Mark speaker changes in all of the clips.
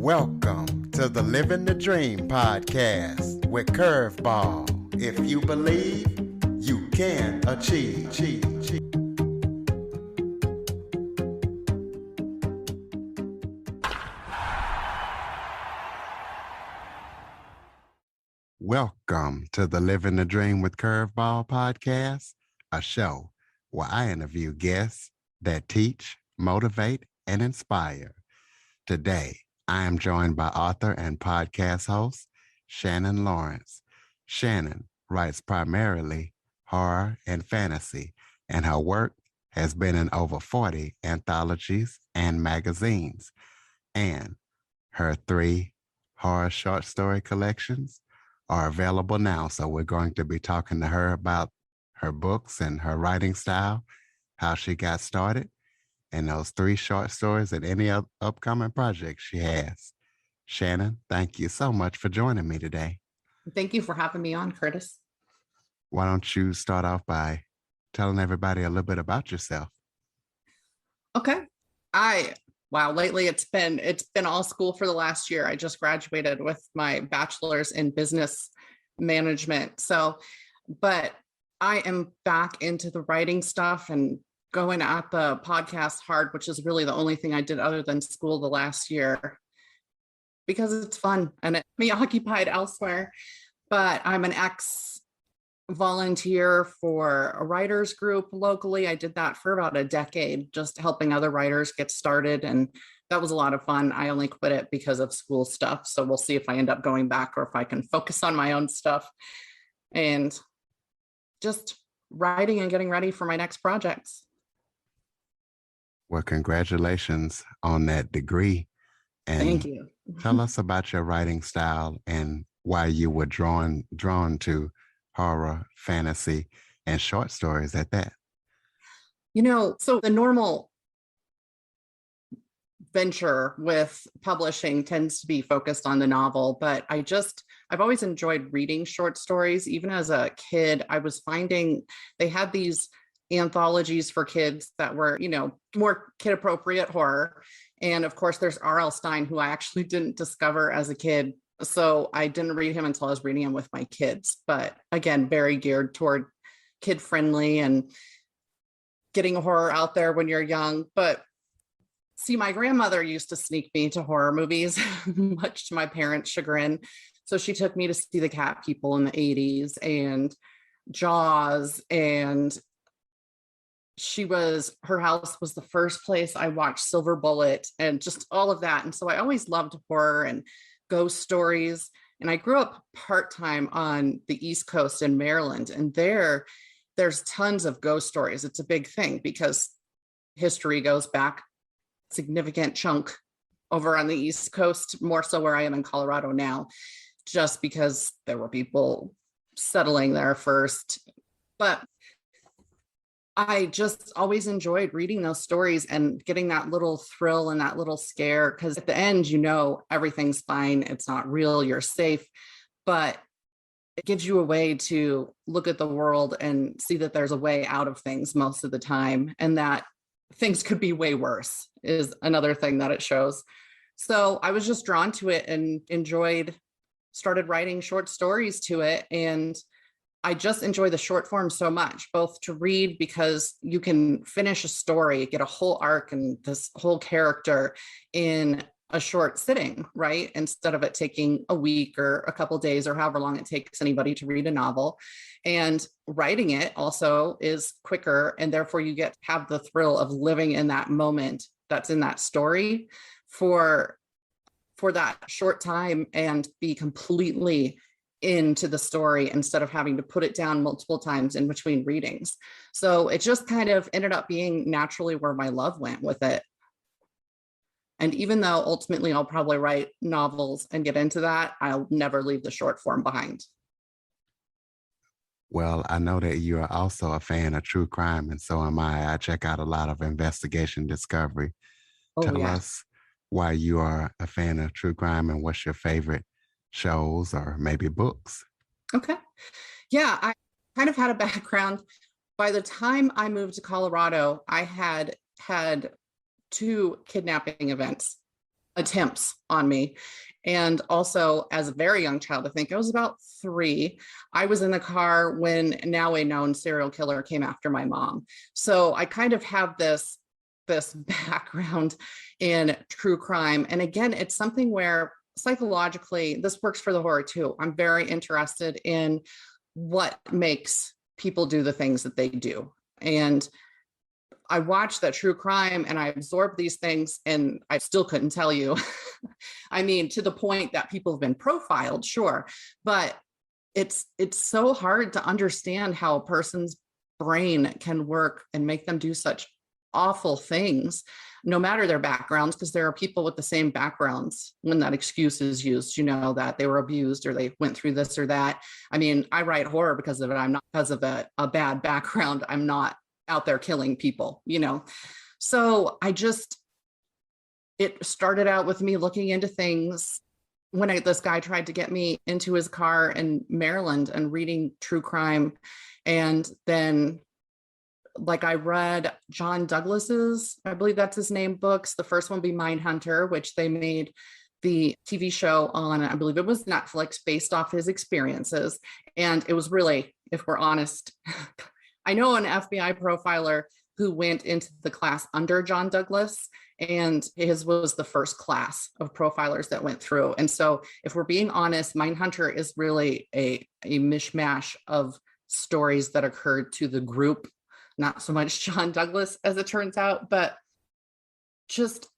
Speaker 1: Welcome to the Living the Dream podcast with Curveball. If you believe, you can achieve. Welcome to the Living the Dream with Curveball podcast, a show where I interview guests that teach, motivate, and inspire. Today, I am joined by author and podcast host, Shannon Lawrence. Shannon writes primarily horror and fantasy, and her work has been in over 40 anthologies and magazines. And her 3 horror short story collections are available now. So we're going to be talking to her about her books and her writing style, how she got started, and those 3 short stories and any upcoming projects she has. Shannon, thank you so much for joining me today.
Speaker 2: Thank you for having me on, Curtis.
Speaker 1: Why don't you start off by telling everybody a little bit about yourself?
Speaker 2: Okay. Lately it's been all school for the last year. I just graduated with my bachelor's in business management. But I am back into the writing stuff and going at the podcast hard, which is really the only thing I did other than school the last year, because it's fun and it me occupied elsewhere. But I'm an ex-volunteer for a writers group locally. I did that for about a decade, just helping other writers get started. And that was a lot of fun. I only quit it because of school stuff. So we'll see if I end up going back or if I can focus on my own stuff and just writing and getting ready for my next projects.
Speaker 1: Well, congratulations on that degree. And
Speaker 2: thank you.
Speaker 1: Tell us about your writing style and why you were drawn to horror, fantasy, and short stories at that.
Speaker 2: So the normal venture with publishing tends to be focused on the novel, but I've always enjoyed reading short stories. Even as a kid, I was finding they had these anthologies for kids that were, more kid appropriate horror. And of course, there's R.L. Stine, who I actually didn't discover as a kid. So I didn't read him until I was reading him with my kids. But again, very geared toward kid friendly and getting horror out there when you're young. But see, my grandmother used to sneak me to horror movies, much to my parents' chagrin. So she took me to see The Cat People in the 80s and Jaws, and her house was the first place I watched Silver Bullet and just all of that. And so I always loved horror and ghost stories. And I grew up part-time on the East Coast in Maryland. And there's tons of ghost stories. It's a big thing because history goes back a significant chunk over on the East Coast, more so where I am in Colorado now, just because there were people settling there first. But I just always enjoyed reading those stories and getting that little thrill and that little scare, because at the end, everything's fine. It's not real. You're safe, but it gives you a way to look at the world and see that there's a way out of things most of the time, and that things could be way worse is another thing that it shows. So I was just drawn to it and started writing short stories to it. And I just enjoy the short form so much, both to read because you can finish a story, get a whole arc and this whole character in a short sitting, right? Instead of it taking a week or a couple of days or however long it takes anybody to read a novel. And writing it also is quicker, and therefore you get to have the thrill of living in that moment that's in that story for that short time and be completely into the story instead of having to put it down multiple times in between readings. So it just kind of ended up being naturally where my love went with it. And even though ultimately I'll probably write novels and get into that, I'll never leave the short form behind.
Speaker 1: Well, I know that you are also a fan of true crime, and so am I. I check out a lot of investigation discovery. Tell us why you are a fan of true crime and what's your favorite shows or maybe books.
Speaker 2: Okay. Yeah, I kind of had a background. By the time I moved to Colorado, I had 2 kidnapping events attempts on me. And also, as a very young child, I think I was about 3, I was in the car when now a known serial killer came after my mom. So I kind of have this background in true crime. And again, it's something where psychologically, this works for the horror too. I'm very interested in what makes people do the things that they do. And I watched that true crime and I absorbed these things, and I still couldn't tell you. I mean, to the point that people have been profiled, sure, but it's so hard to understand how a person's brain can work and make them do such awful things, no matter their backgrounds, because there are people with the same backgrounds when that excuse is used, that they were abused or they went through this or that. I mean, I write horror because of it. I'm not because of a bad background. I'm not out there killing people. So it started out with me looking into things when this guy tried to get me into his car in Maryland and reading true crime. And then I read John Douglas's, I believe that's his name, books. The first one would be Mindhunter, which they made the TV show on, I believe it was Netflix, based off his experiences. And it was really, if we're honest, I know an FBI profiler who went into the class under John Douglas, and his was the first class of profilers that went through. And so if we're being honest, Mindhunter is really a mishmash of stories that occurred to the group, not so much John Douglas as it turns out, but just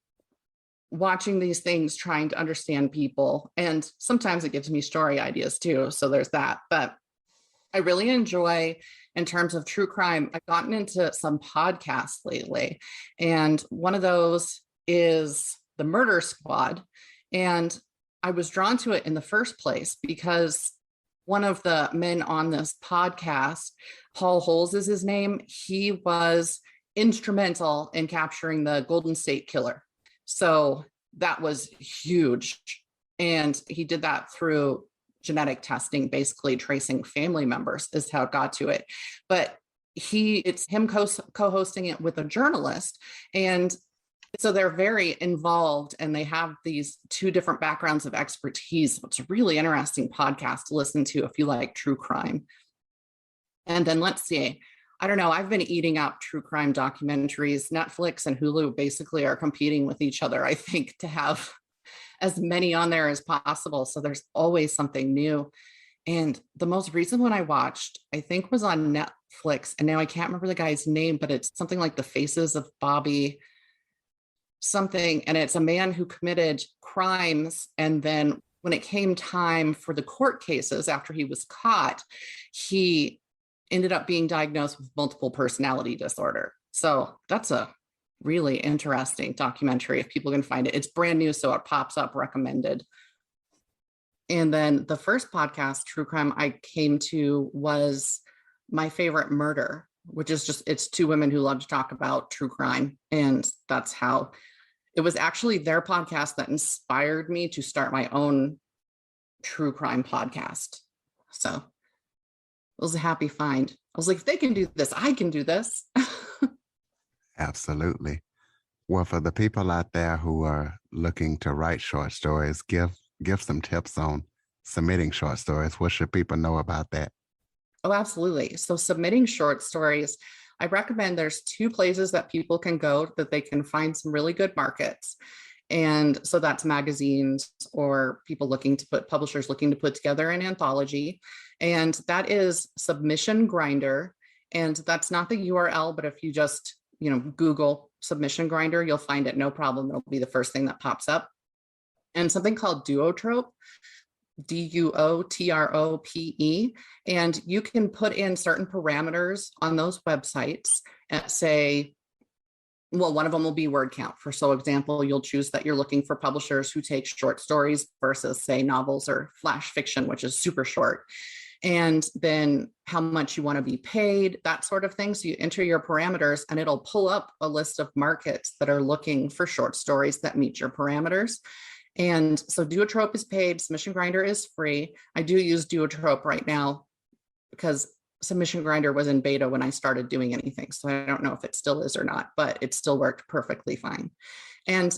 Speaker 2: watching these things, trying to understand people. And sometimes it gives me story ideas too. So there's that. But I really enjoy, in terms of true crime, I've gotten into some podcasts lately. And one of those is The Murder Squad. And I was drawn to it in the first place because one of the men on this podcast, Paul Holes is his name, he was instrumental in capturing the Golden State Killer. So that was huge. And he did that through genetic testing, basically tracing family members is how it got to it. But it's him co-hosting it with a journalist. And so they're very involved and they have these 2 different backgrounds of expertise. It's a really interesting podcast to listen to if you like true crime. And then let's see, I don't know, I've been eating up true crime documentaries. Netflix and Hulu basically are competing with each other, I think, to have as many on there as possible. So there's always something new. And the most recent one I watched, I think, was on Netflix. And now I can't remember the guy's name, but it's something like The Faces of Bobby something. And it's a man who committed crimes. And then when it came time for the court cases, after he was caught, he ended up being diagnosed with multiple personality disorder. So that's a really interesting documentary if people can find it. It's brand new, so it pops up recommended. And then the first podcast, True Crime, I came to was My Favorite Murder, which is just, it's 2 women who love to talk about true crime. And that's how it was actually their podcast that inspired me to start my own true crime podcast. So it was a happy find. I was like, if they can do this, I can do this.
Speaker 1: Absolutely. Well, for the people out there who are looking to write short stories, give some tips on submitting short stories. What should people know about that?
Speaker 2: Oh, absolutely. So submitting short stories, I recommend there's 2 places that people can go that they can find some really good markets. And so that's magazines or publishers looking to put together an anthology. And that is Submission Grinder. And that's not the URL, but if you just, Google Submission Grinder, you'll find it, no problem. It'll be the first thing that pops up. And something called Duotrope, Duotrope. And you can put in certain parameters on those websites and say, well, one of them will be word count. For example, you'll choose that you're looking for publishers who take short stories versus, say, novels or flash fiction, which is super short. And then how much you want to be paid, that sort of thing. So you enter your parameters and it'll pull up a list of markets that are looking for short stories that meet your parameters. And so Duotrope is paid, Submission Grinder is free. I do use Duotrope right now because Submission Grinder was in beta when I started doing anything. So I don't know if it still is or not, but it still worked perfectly fine. And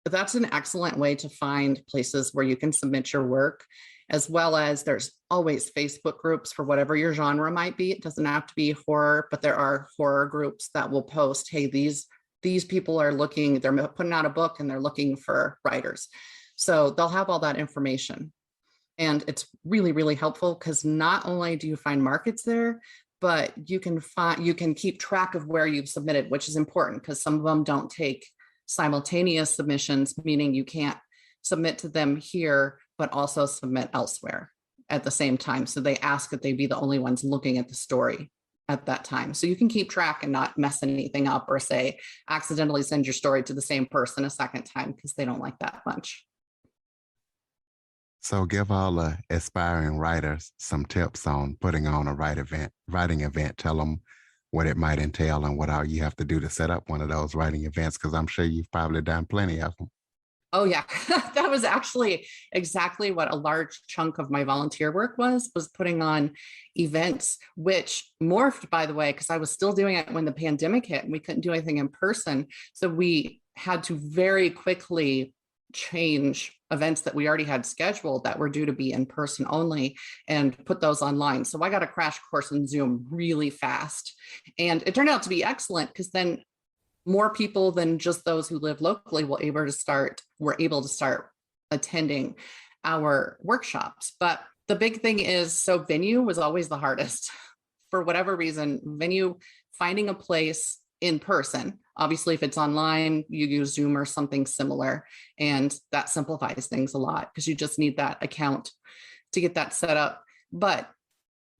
Speaker 2: That's an excellent way to find places where you can submit your work, as well as there's always Facebook groups for whatever your genre might be. It doesn't have to be horror, but there are horror groups that will post, hey, these people are looking, they're putting out a book and they're looking for writers. So they'll have all that information. And it's really, really helpful because not only do you find markets there, but you can keep track of where you've submitted, which is important because some of them don't take simultaneous submissions, meaning you can't submit to them here, but also submit elsewhere at the same time. So they ask that they be the only ones looking at the story at that time. So you can keep track and not mess anything up or say, accidentally send your story to the same person a second time because they don't like that much.
Speaker 1: So give all the aspiring writers some tips on putting on a writing event. Tell them what it might entail and what all you have to do to set up one of those writing events, because I'm sure you've probably done plenty of them.
Speaker 2: Oh yeah, that was actually exactly what a large chunk of my volunteer work was putting on events, which morphed, by the way, because I was still doing it when the pandemic hit and we couldn't do anything in person. So we had to very quickly change events that we already had scheduled that were due to be in person only and put those online. So I got a crash course in Zoom really fast. And it turned out to be excellent because then more people than just those who live locally were able to start attending our workshops. But the big thing is, so venue was always the hardest. For whatever reason, venue, finding a place in person. Obviously, if it's online, you use Zoom or something similar, and that simplifies things a lot because you just need that account to get that set up. But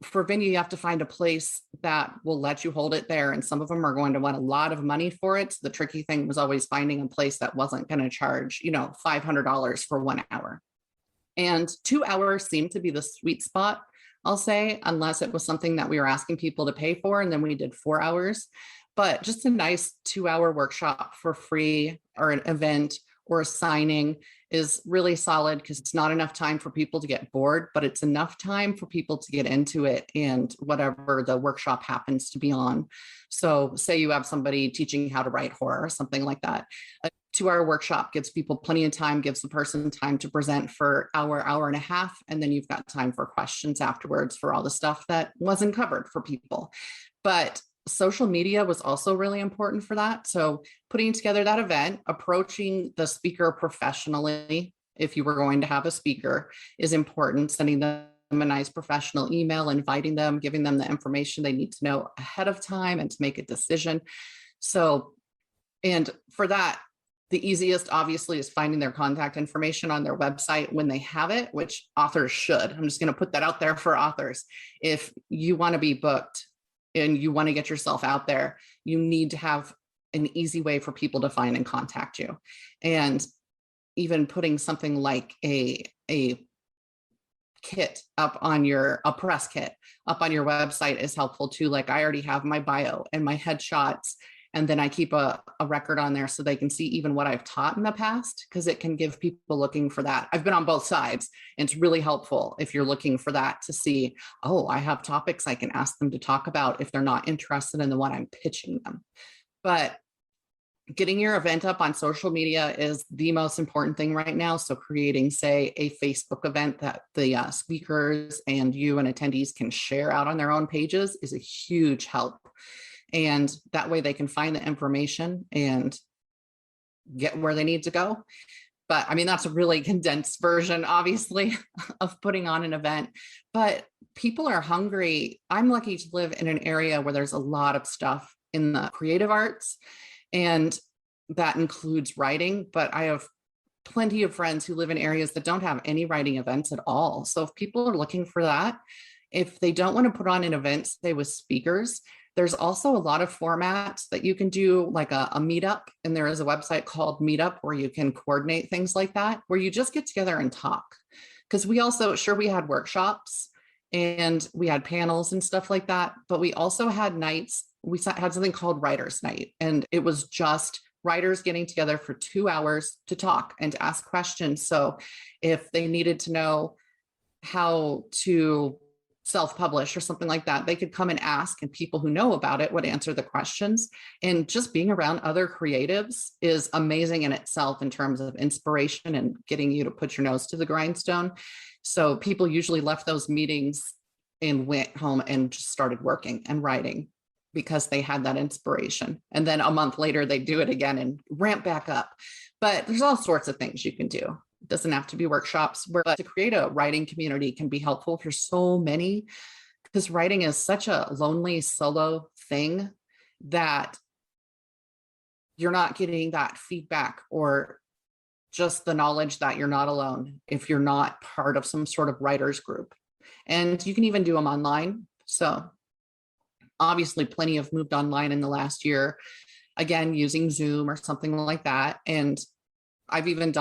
Speaker 2: for venue, you have to find a place that will let you hold it there. And some of them are going to want a lot of money for it. So the tricky thing was always finding a place that wasn't going to charge, $500 for 1 hour. And 2 hours seemed to be the sweet spot, I'll say, unless it was something that we were asking people to pay for. And then we did 4 hours. But just a nice 2-hour workshop for free, or an event or a signing, is really solid because it's not enough time for people to get bored, but it's enough time for people to get into it and whatever the workshop happens to be on. So say you have somebody teaching how to write horror or something like that. A 2-hour workshop gives people plenty of time, gives the person time to present for hour and a half, and then you've got time for questions afterwards for all the stuff that wasn't covered for people. But social media was also really important for that. So putting together that event, approaching the speaker professionally, if you were going to have a speaker, is important. Sending them a nice professional email, inviting them, giving them the information they need to know ahead of time and to make a decision. So, and for that, the easiest obviously is finding their contact information on their website when they have it, which authors should. I'm just going to put that out there for authors. If you want to be booked and you want to get yourself out there, you need to have an easy way for people to find and contact you. And even putting something like a kit up on a press kit up on your website is helpful too. Like I already have my bio and my headshots, and then I keep a record on there so they can see even what I've taught in the past, because it can give people looking for that. I've been on both sides, and it's really helpful if you're looking for that to see, oh, I have topics I can ask them to talk about if they're not interested in the one I'm pitching them. But getting your event up on social media is the most important thing right now. So creating, say, a Facebook event that the speakers and you and attendees can share out on their own pages is a huge help. And that way they can find the information and get where they need to go. But I mean, that's a really condensed version, obviously, of putting on an event. But people are hungry. I'm lucky to live in an area where there's a lot of stuff in the creative arts, and that includes writing. But I have plenty of friends who live in areas that don't have any writing events at all. So if people are looking for that, if they don't want to put on an event, say with speakers, there's also a lot of formats that you can do, like a meetup. And there is a website called Meetup where you can coordinate things like that, where you just get together and talk. Because we had workshops and we had panels and stuff like that, but we also had nights. We had something called Writers' Night, and it was just writers getting together for 2 hours to talk and to ask questions. So if they needed to know how to self-publish or something like that, they could come and ask, and people who know about it would answer the questions. And just being around other creatives is amazing in itself in terms of inspiration and getting you to put your nose to the grindstone. So people usually left those meetings and went home and just started working and writing because they had that inspiration. And then a month later, they do it again and ramp back up. But there's all sorts of things you can do. It doesn't have to be workshops, but to create a writing community can be helpful for so many, because writing is such a lonely solo thing that you're not getting that feedback or just the knowledge that you're not alone if you're not part of some sort of writers group. And you can even do them online. So obviously plenty have moved online in the last year, again, using Zoom or something like that. And I've even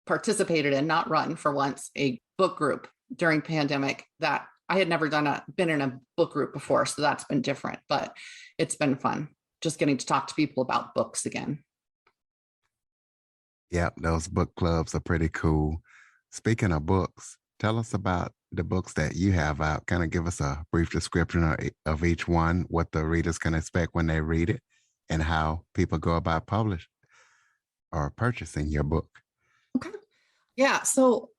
Speaker 2: participated in, not run for once, a book group during pandemic that I had never been in a book group before. So that's been different, but it's been fun just getting to talk to people about books again.
Speaker 1: Yep, those book clubs are pretty cool. Speaking of books, tell us about the books that you have out. Kind of give us a brief description of each one, what the readers can expect when they read it, and how people go about publishing or purchasing your book.
Speaker 2: Okay. Yeah. So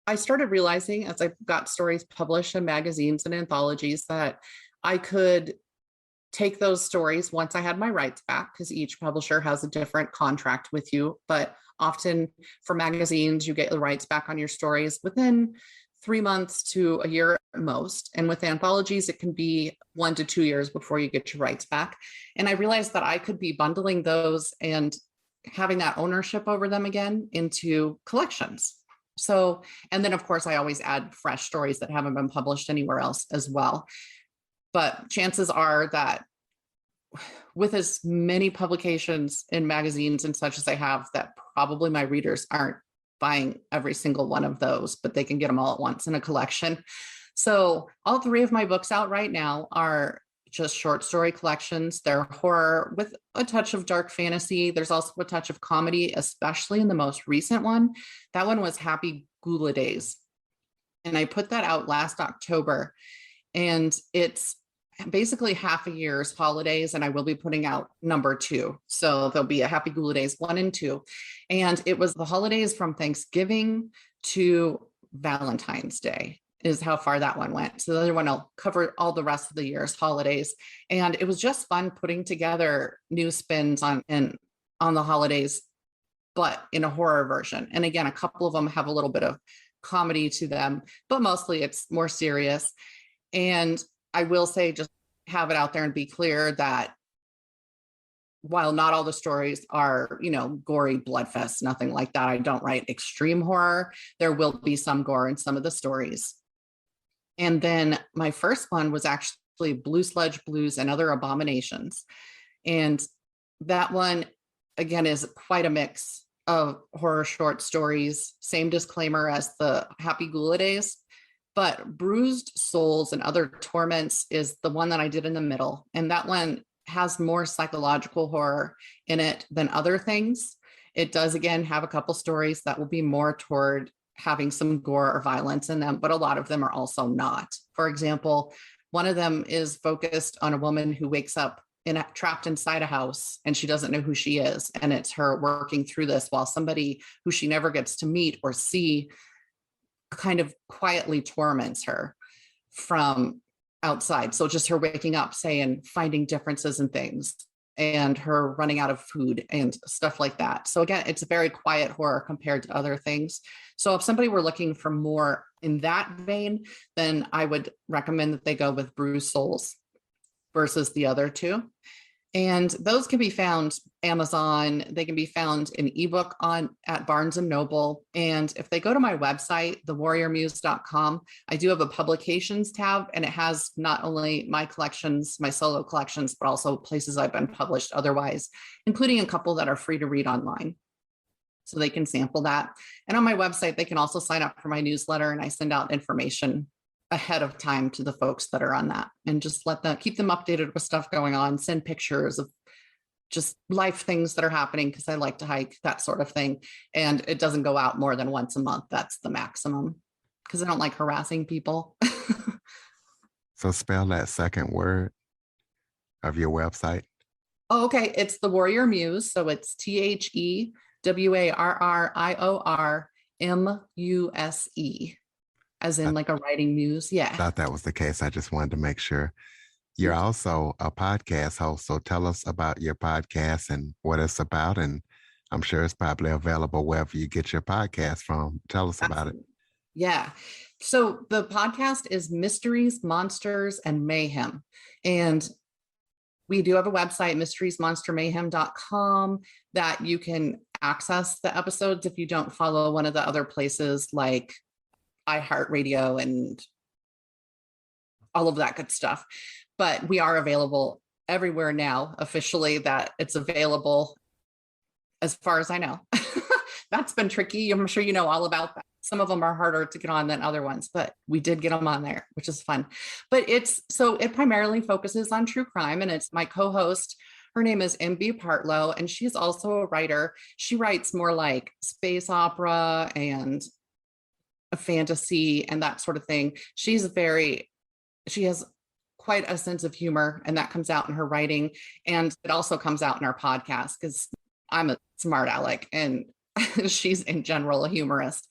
Speaker 2: I started realizing as I got stories published in magazines and anthologies that I could take those stories once I had my rights back, because each publisher has a different contract with you. But often for magazines, you get the rights back on your stories within 3 months to a year at most. And with anthologies, it can be 1 to 2 years before you get your rights back. And I realized that I could be bundling those and having that ownership over them again into collections. So, and then of course, I always add fresh stories that haven't been published anywhere else as well. But chances are that with as many publications in magazines and such as I have, that probably my readers aren't buying every single one of those, but they can get them all at once in a collection. So all 3 of my books out right now are just short story collections. They're horror with a touch of dark fantasy. There's also a touch of comedy, especially in the most recent one. That one was Happy Gula Days. And I put that out last October. And it's basically half a year's holidays, and I will be putting out number 2. So there'll be a Happy Gula Days 1 and 2. And it was the holidays from Thanksgiving to Valentine's Day is how far that one went. So the other one will cover all the rest of the year's holidays. And it was just fun putting together new spins on the holidays, but in a horror version. And again, a couple of them have a little bit of comedy to them, but mostly it's more serious. And I will say, just have it out there and be clear that while not all the stories are, gory bloodfest, nothing like that, I don't write extreme horror. There will be some gore in some of the stories. And then my first one was actually Blue Sludge Blues and Other Abominations. And that one, again, is quite a mix of horror short stories. Same disclaimer as the Happy Gula Days. But Bruised Souls and Other Torments is the one that I did in the middle. And that one has more psychological horror in it than other things. It does, again, have a couple stories that will be more toward having some gore or violence in them, but a lot of them are also not. For example, one of them is focused on a woman who wakes up trapped inside a house and she doesn't know who she is. And it's her working through this while somebody who she never gets to meet or see kind of quietly torments her from outside. So just her waking up, say, and finding differences in things, and her running out of food and stuff like that. So again, it's a very quiet horror compared to other things. So if somebody were looking for more in that vein, then I would recommend that they go with Bruised Souls versus the other 2. And those can be found Amazon. They can be found in ebook at Barnes and Noble. And if they go to my website, thewarriormuse.com, I do have a publications tab, and it has not only my collections, my solo collections, but also places I've been published otherwise, including a couple that are free to read online. So they can sample that. And on my website, they can also sign up for my newsletter, and I send out information ahead of time to the folks that are on that, and just keep them updated with stuff going on, send pictures of just life things that are happening, because I like to hike, that sort of thing. And it doesn't go out more than once a month. That's the maximum. because I don't like harassing people.
Speaker 1: So spell that second word of your website.
Speaker 2: Oh, okay. It's the Warrior Muse. So it's TheWarriorMuse, as
Speaker 1: I
Speaker 2: in like a writing muse. Yeah.
Speaker 1: thought that was the case. I just wanted to make sure. You're also a podcast host. So tell us about your podcast and what it's about. And I'm sure it's probably available wherever you get your podcast from. Tell us about it.
Speaker 2: Absolutely. Yeah. So the podcast is Mysteries, Monsters, and Mayhem. And we do have a website, mysteriesmonstermayhem.com, that you can access the episodes if you don't follow one of the other places like iHeartRadio and all of that good stuff. But we are available everywhere now, officially, that it's available, as far as I know. That's been tricky. I'm sure you know all about that. Some of them are harder to get on than other ones, but we did get them on there, which is fun. But it primarily focuses on true crime, and it's my co-host. Her name is MB Partlow, and she's also a writer. She writes more like space opera and a fantasy and that sort of thing. She has quite a sense of humor, and that comes out in her writing. And it also comes out in our podcast because I'm a smart aleck and she's in general a humorist.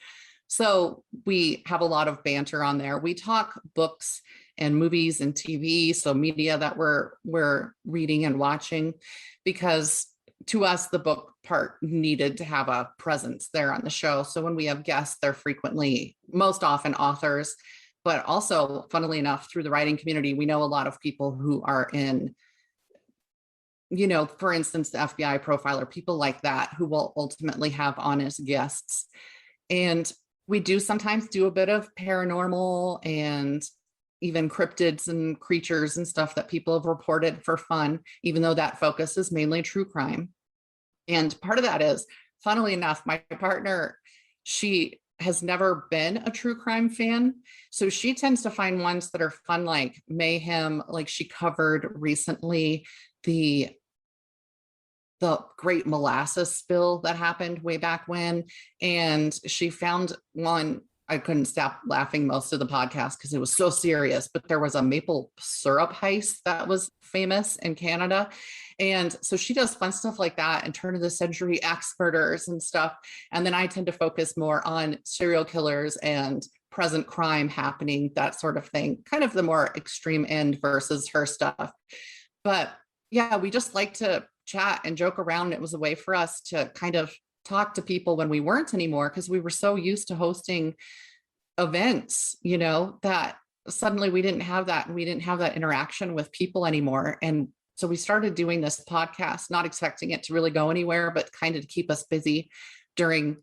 Speaker 2: So we have a lot of banter on there. We talk books and movies and TV, so media that we're reading and watching, because to us, the book part needed to have a presence there on the show. So when we have guests, they're frequently, most often, authors, but also, funnily enough, through the writing community, we know a lot of people who are in, for instance, the FBI profiler, people like that, who will ultimately have honest guests. And we do sometimes do a bit of paranormal and even cryptids and creatures and stuff that people have reported for fun, even though that focus is mainly true crime. And part of that is, funnily enough, my partner, she has never been a true crime fan. So she tends to find ones that are fun, like Mayhem. Like she covered recently the Great Molasses spill that happened way back when. And she found one, I couldn't stop laughing most of the podcast because it was so serious, but there was a maple syrup heist that was famous in Canada. And so she does fun stuff like that and turn of the century axe murders and stuff. And then I tend to focus more on serial killers and present crime happening, that sort of thing, kind of the more extreme end versus her stuff. But yeah, we just like to chat and joke around. It was a way for us to kind of talk to people when we weren't anymore, because we were so used to hosting events, that suddenly we didn't have that, and we didn't have that interaction with people anymore. And so we started doing this podcast, not expecting it to really go anywhere, but kind of to keep us busy during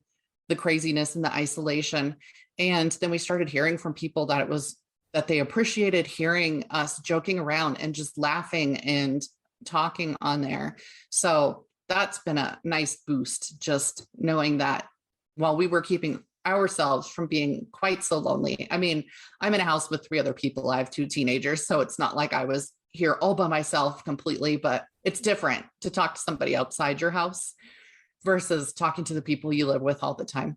Speaker 2: the craziness and the isolation. And then we started hearing from people that they appreciated hearing us joking around and just laughing and talking on there. So that's been a nice boost, just knowing that while we were keeping ourselves from being quite so lonely. I mean, I'm in a house with 3 other people. I have 2 teenagers, so it's not like I was here all by myself completely, but it's different to talk to somebody outside your house versus talking to the people you live with all the time.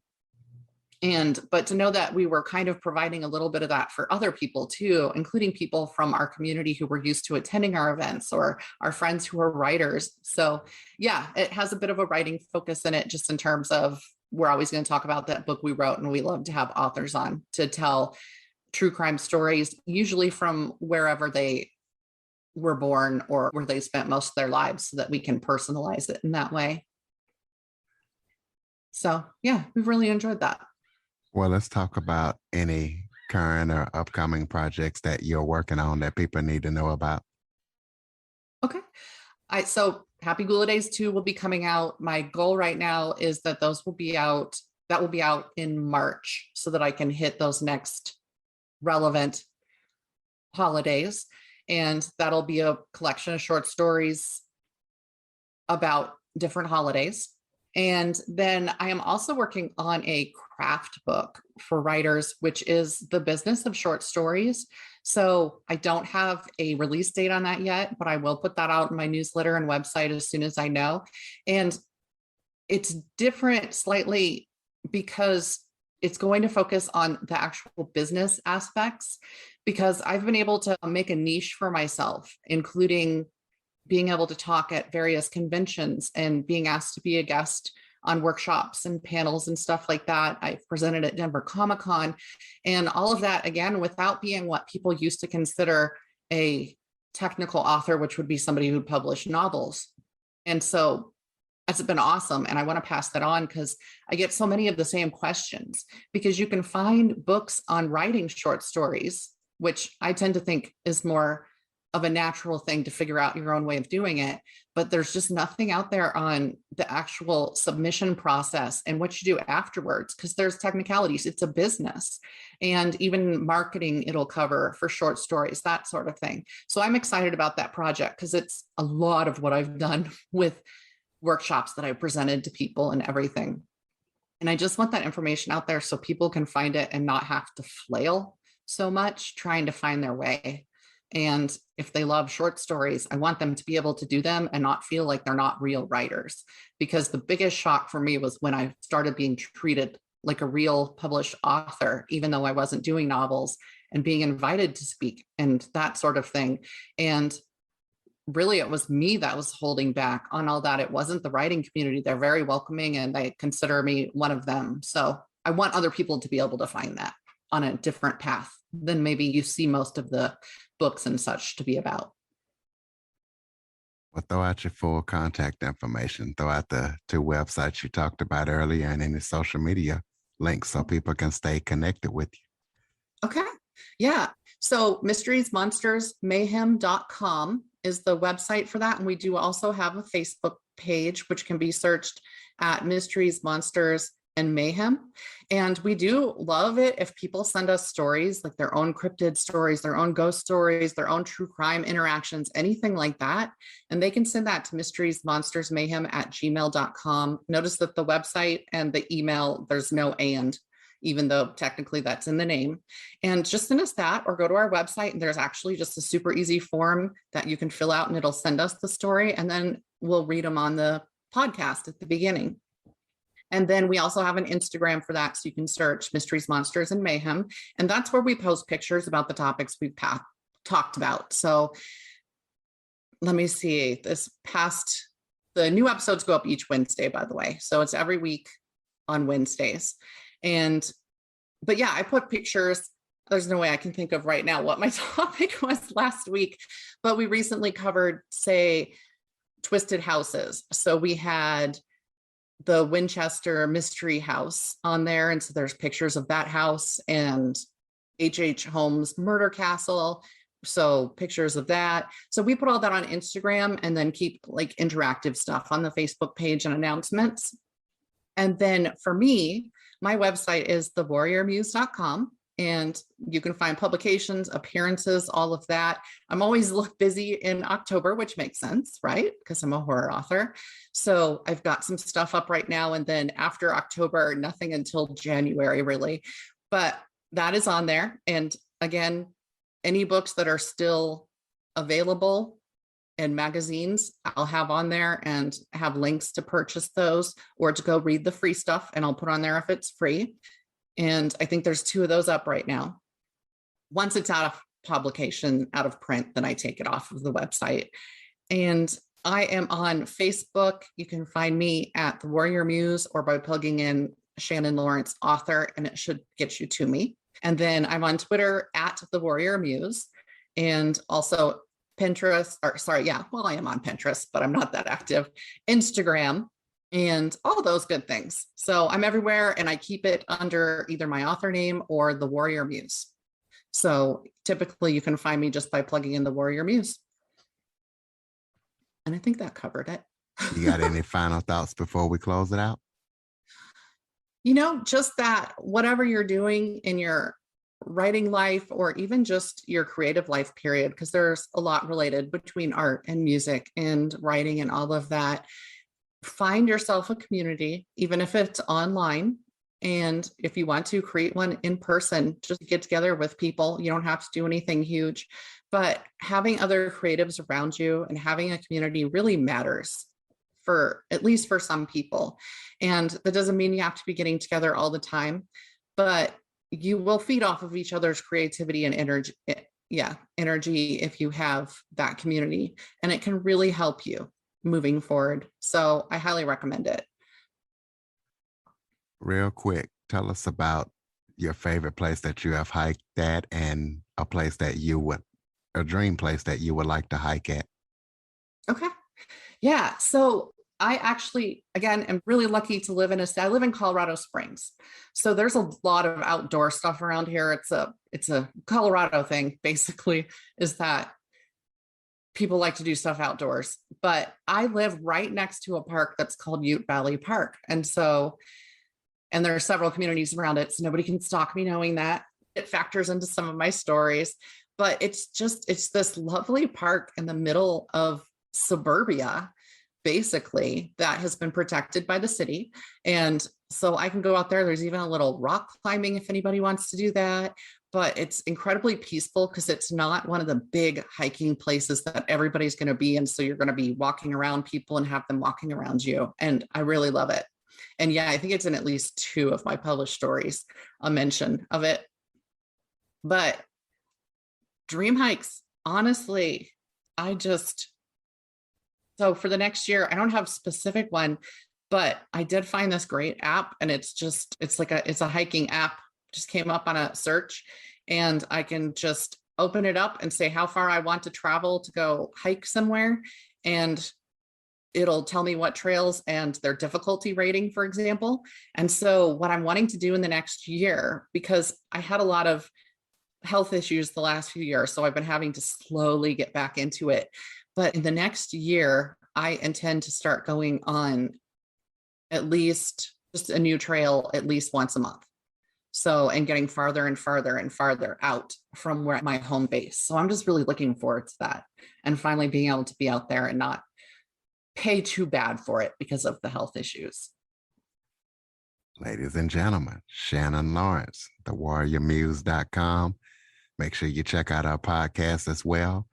Speaker 2: But to know that we were kind of providing a little bit of that for other people too, including people from our community who were used to attending our events, or our friends who are writers. So yeah, it has a bit of a writing focus in it, just in terms of, we're always going to talk about that book we wrote, and we love to have authors on to tell true crime stories, usually from wherever they were born or where they spent most of their lives, so that we can personalize it in that way. So yeah, we've really enjoyed that.
Speaker 1: Well, let's talk about any current or upcoming projects that you're working on that people need to know about.
Speaker 2: Okay. So Happy Gula Days 2 will be coming out. My goal right now is that those will be out. That will be out in March, so that I can hit those next relevant holidays. And that'll be a collection of short stories about different holidays. And then I am also working on a craft book for writers, which is the business of short stories. So I don't have a release date on that yet, but I will put that out in my newsletter and website as soon as I know. And it's different slightly because it's going to focus on the actual business aspects, because I've been able to make a niche for myself, including being able to talk at various conventions and being asked to be a guest on workshops and panels and stuff like that. I've presented at Denver Comic-Con, and all of that, again, without being what people used to consider a technical author, which would be somebody who published novels. And so that's been awesome. And I want to pass that on because I get so many of the same questions, because you can find books on writing short stories, which I tend to think is more of a natural thing to figure out your own way of doing it. But there's just nothing out there on the actual submission process and what you do afterwards, because there's technicalities. It's a business, and even marketing it'll cover for short stories, that sort of thing. So I'm excited about that project because it's a lot of what I've done with workshops that I presented to people and everything. And I just want that information out there so people can find it and not have to flail so much trying to find their way. And if they love short stories, I want them to be able to do them and not feel like they're not real writers. Because the biggest shock for me was when I started being treated like a real published author, even though I wasn't doing novels, and being invited to speak and that sort of thing. And really, it was me that was holding back on all that. It wasn't the writing community. They're very welcoming and they consider me one of them. So I want other people to be able to find that on a different path than maybe you see most of the books and such to be about.
Speaker 1: Well, throw out your full contact information. Throw out the 2 websites you talked about earlier and any social media links so people can stay connected with you.
Speaker 2: Okay. Yeah. So mysteriesmonstersmayhem.com is the website for that. And we do also have a Facebook page, which can be searched at Mysteries, Monsters, and Mayhem. And we do love it if people send us stories, like their own cryptid stories, their own ghost stories, their own true crime interactions, anything like that. And they can send that to mysteriesmonstersmayhem@gmail.com. Notice that the website and the email, there's no and, even though technically that's in the name. And just send us that, or go to our website, and there's actually just a super easy form that you can fill out, and it'll send us the story, and then we'll read them on the podcast at the beginning. And then we also have an Instagram for that. So you can search Mysteries, Monsters, and Mayhem. And that's where we post pictures about the topics we've talked about. So let me see, the new episodes go up each Wednesday, by the way. So it's every week on Wednesdays. But yeah, I put pictures. There's no way I can think of right now what my topic was last week, but we recently covered, say, twisted houses. So we had the Winchester Mystery House on there. And so there's pictures of that house, and H.H. Holmes' Murder Castle. So pictures of that. So we put all that on Instagram, and then keep like interactive stuff on the Facebook page and announcements. And then for me, my website is thewarriormuse.com. And you can find publications, appearances, all of that. I'm always busy in October, which makes sense, right? Because I'm a horror author. So I've got some stuff up right now. And then after October, nothing until January, really. But that is on there. And again, any books that are still available and magazines, I'll have on there, and have links to purchase those or to go read the free stuff. And I'll put on there if it's free. And I think there's 2 of those up right now. Once it's out of publication, out of print, then I take it off of the website. And I am on Facebook. You can find me at The Warrior Muse, or by plugging in Shannon Lawrence author, and it should get you to me. And then I'm on Twitter at The Warrior Muse, and also Pinterest, I am on Pinterest, but I'm not that active. Instagram, and all those good things. So I'm everywhere, and I keep it under either my author name or The Warrior Muse. So typically you can find me just by plugging in The Warrior Muse. And I think that covered it.
Speaker 1: You got any final thoughts before we close it out?
Speaker 2: Just that whatever you're doing in your writing life, or even just your creative life period, because there's a lot related between art and music and writing and all of that. Find yourself a community, even if it's online. And if you want to create one in person, just get together with people. You don't have to do anything huge, but having other creatives around you and having a community really matters, at least for some people. And that doesn't mean you have to be getting together all the time, but you will feed off of each other's creativity and energy. Energy if you have that community, and it can really help you moving forward. So I highly recommend it.
Speaker 1: Real quick, tell us about your favorite place that you have hiked at and a dream place that you would like to hike at.
Speaker 2: Okay. Yeah. So I actually, again, am really lucky to live in I live in Colorado Springs. So there's a lot of outdoor stuff around here. It's a Colorado thing, basically, is that people like to do stuff outdoors. But I live right next to a park that's called Ute Valley Park. And there are several communities around it. So nobody can stalk me knowing that. It factors into some of my stories. But it's this lovely park in the middle of suburbia, basically, that has been protected by the city. And so I can go out there. There's even a little rock climbing if anybody wants to do that. But it's incredibly peaceful because it's not one of the big hiking places that everybody's going to be. And so you're going to be walking around people and have them walking around you. And I really love it. And yeah, I think it's in at least 2 of my published stories, a mention of it. But dream hikes, honestly, so for the next year, I don't have a specific one, but I did find this great app, and it's a hiking app, just came up on a search, and I can just open it up and say how far I want to travel to go hike somewhere. And it'll tell me what trails and their difficulty rating, for example. And so what I'm wanting to do in the next year, because I had a lot of health issues the last few years, so I've been having to slowly get back into it. But in the next year, I intend to start going on at least just a new trail at least once a month. So, and getting farther and farther and farther out from where my home base. So I'm just really looking forward to that, and finally being able to be out there and not pay too bad for it because of the health issues.
Speaker 1: Ladies and gentlemen, Shannon Lawrence, thewarriormuse.com. Make sure you check out our podcast as well.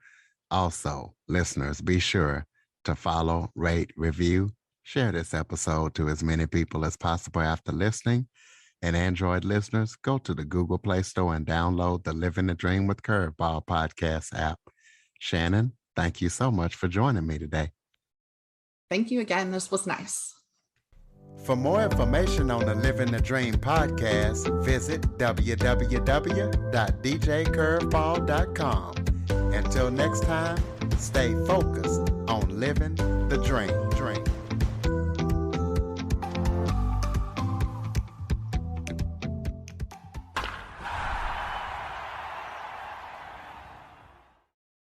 Speaker 1: Also, listeners, be sure to follow, rate, review, share this episode to as many people as possible after listening. And Android listeners, go to the Google Play Store and download the Living the Dream with Curveball podcast app. Shannon, thank you so much for joining me today.
Speaker 2: Thank you again. This was nice.
Speaker 1: For more information on the Living the Dream podcast, visit www.djcurveball.com. Until next time, stay focused on living the dream.